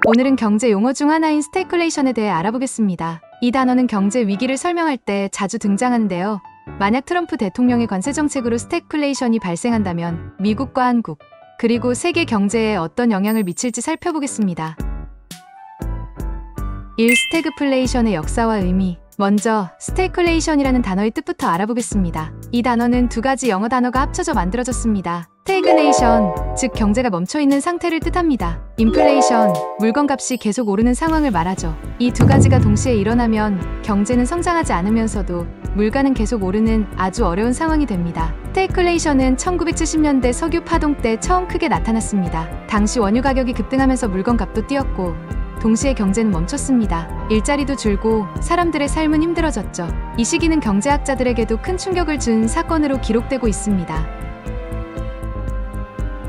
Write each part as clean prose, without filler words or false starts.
오늘은 경제 용어 중 하나인 스태그플레이션에 대해 알아보겠습니다. 이 단어는 경제 위기를 설명할 때 자주 등장하는데요. 만약 트럼프 대통령의 관세 정책으로 스태그플레이션이 발생한다면 미국과 한국, 그리고 세계 경제에 어떤 영향을 미칠지 살펴보겠습니다. 1. 스태그플레이션의 역사와 의미. 먼저 스태그플레이션이라는 단어의 뜻부터 알아보겠습니다. 이 단어는 두 가지 영어 단어가 합쳐져 만들어졌습니다. 스태그네이션, 즉 경제가 멈춰있는 상태를 뜻합니다. 인플레이션, 물건값이 계속 오르는 상황을 말하죠. 이 두 가지가 동시에 일어나면 경제는 성장하지 않으면서도 물가는 계속 오르는 아주 어려운 상황이 됩니다. 스태그플레이션은 1970년대 석유 파동 때 처음 크게 나타났습니다. 당시 원유 가격이 급등하면서 물건값도 뛰었고 동시에 경제는 멈췄습니다. 일자리도 줄고 사람들의 삶은 힘들어졌죠. 이 시기는 경제학자들에게도 큰 충격을 준 사건으로 기록되고 있습니다.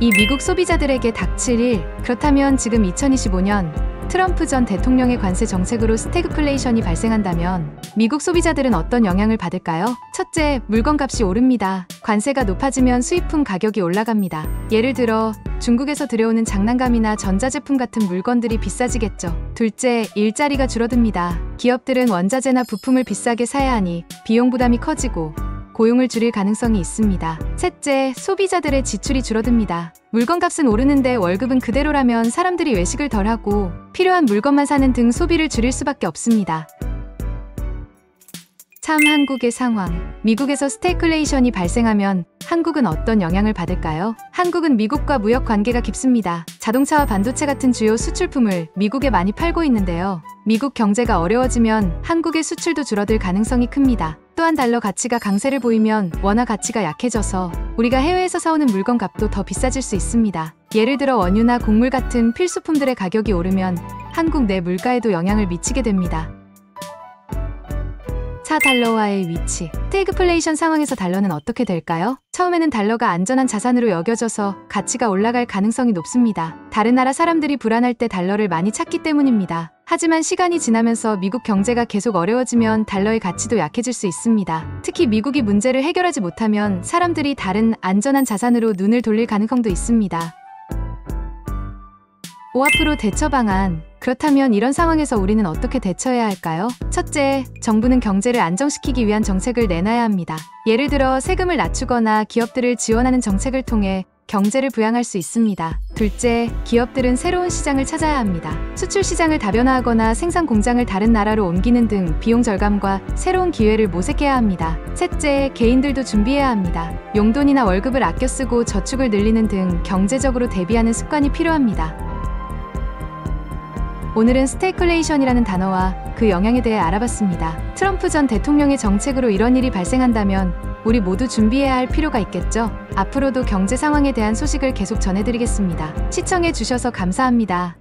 이 미국 소비자들에게 닥칠 일. 그렇다면 지금 2025년 트럼프 전 대통령의 관세 정책으로 스태그플레이션이 발생한다면 미국 소비자들은 어떤 영향을 받을까요? 첫째, 물건값이 오릅니다. 관세가 높아지면 수입품 가격이 올라갑니다. 예를 들어 중국에서 들여오는 장난감이나 전자제품 같은 물건들이 비싸지겠죠. 둘째, 일자리가 줄어듭니다. 기업들은 원자재나 부품을 비싸게 사야 하니 비용 부담이 커지고 고용을 줄일 가능성이 있습니다. 셋째, 소비자들의 지출이 줄어듭니다. 물건값은 오르는데 월급은 그대로라면 사람들이 외식을 덜하고 필요한 물건만 사는 등 소비를 줄일 수밖에 없습니다. 3. 한국의 상황. 미국에서 스태그플레이션이 발생하면 한국은 어떤 영향을 받을까요? 한국은 미국과 무역 관계가 깊습니다. 자동차와 반도체 같은 주요 수출품을 미국에 많이 팔고 있는데요. 미국 경제가 어려워지면 한국의 수출도 줄어들 가능성이 큽니다. 또한 달러 가치가 강세를 보이면 원화 가치가 약해져서 우리가 해외에서 사오는 물건 값도 더 비싸질 수 있습니다. 예를 들어 원유나 곡물 같은 필수품들의 가격이 오르면 한국 내 물가에도 영향을 미치게 됩니다. 4. 달러와의 위치. 스태그플레이션 상황에서 달러는 어떻게 될까요? 처음에는 달러가 안전한 자산으로 여겨져서 가치가 올라갈 가능성이 높습니다. 다른 나라 사람들이 불안할 때 달러를 많이 찾기 때문입니다. 하지만 시간이 지나면서 미국 경제가 계속 어려워지면 달러의 가치도 약해질 수 있습니다. 특히 미국이 문제를 해결하지 못하면 사람들이 다른 안전한 자산으로 눈을 돌릴 가능성도 있습니다. 5. 앞으로 대처 방안. 그렇다면 이런 상황에서 우리는 어떻게 대처해야 할까요? 첫째, 정부는 경제를 안정시키기 위한 정책을 내놔야 합니다. 예를 들어 세금을 낮추거나 기업들을 지원하는 정책을 통해 경제를 부양할 수 있습니다. 둘째, 기업들은 새로운 시장을 찾아야 합니다. 수출 시장을 다변화하거나 생산 공장을 다른 나라로 옮기는 등 비용 절감과 새로운 기회를 모색해야 합니다. 셋째, 개인들도 준비해야 합니다. 용돈이나 월급을 아껴 쓰고 저축을 늘리는 등 경제적으로 대비하는 습관이 필요합니다. 오늘은 스태그플레이션이라는 단어와 그 영향에 대해 알아봤습니다. 트럼프 전 대통령의 정책으로 이런 일이 발생한다면 우리 모두 준비해야 할 필요가 있겠죠? 앞으로도 경제 상황에 대한 소식을 계속 전해드리겠습니다. 시청해 주셔서 감사합니다.